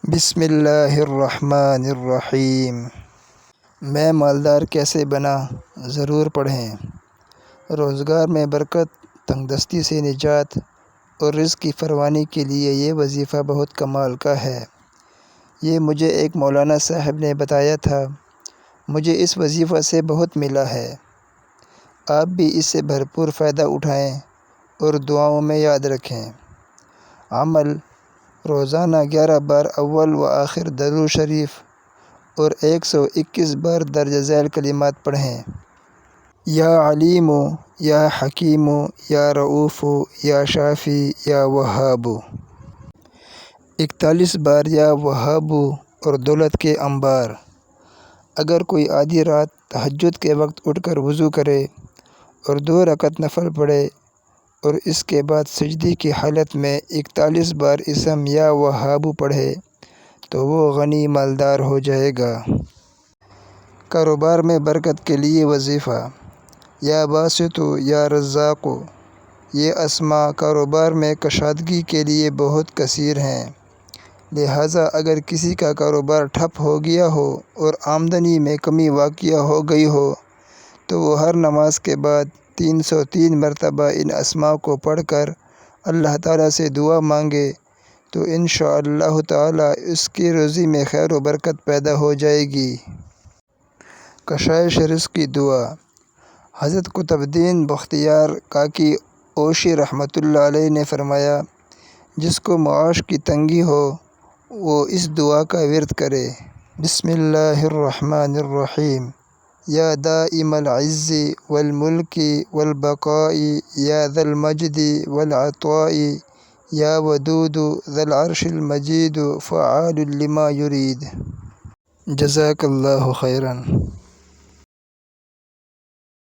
بسم اللہ الرحمن الرحیم۔ میں مالدار کیسے بنا؟ ضرور پڑھیں۔ روزگار میں برکت، تنگ دستی سے نجات اور رزق کی فراوانی کے لیے یہ وظیفہ بہت کمال کا ہے۔ یہ مجھے ایک مولانا صاحب نے بتایا تھا۔ مجھے اس وظیفہ سے بہت ملا ہے۔ آپ بھی اس سے بھرپور فائدہ اٹھائیں اور دعاؤں میں یاد رکھیں۔ عمل: روزانہ 11 بار اول و آخر درود شریف اور 121 بار درج ذیل کلمات پڑھیں۔ یا علیم، یا حکیم، یا رؤوف، یا شافی، یا وہاب۔ 41 بار یا وہاب اور دولت کے انبار۔ اگر کوئی آدھی رات تہجد کے وقت اٹھ کر وضو کرے اور 2 رکعت نفل پڑھے اور اس کے بعد سجدے کی حالت میں 41 بار اسم یا وہاب پڑھے تو وہ غنی مالدار ہو جائے گا۔ کاروبار میں برکت کے لیے وظیفہ: یا باسط، یا رزاق۔ یہ اسماء کاروبار میں کشادگی کے لیے بہت کثیر ہیں، لہٰذا اگر کسی کا کاروبار ٹھپ ہو گیا ہو اور آمدنی میں کمی واقع ہو گئی ہو تو وہ ہر نماز کے بعد 303 مرتبہ ان اسماء کو پڑھ کر اللہ تعالیٰ سے دعا مانگے تو انشاءاللہ تعالیٰ اس کی روزی میں خیر و برکت پیدا ہو جائے گی۔ کشائش رزق کی دعا: حضرت قطب الدین بختیار کاکی اوشی رحمۃ اللہ علیہ نے فرمایا، جس کو معاش کی تنگی ہو وہ اس دعا کا ورد کرے: بسم اللہ الرحمن الرحیم، یا دائم العز والملک والبقاء، یا ذا المجد والعطاء، یا ودود ذا العرش المجید، فعال لما یرید۔ جزاک اللہ خیرا۔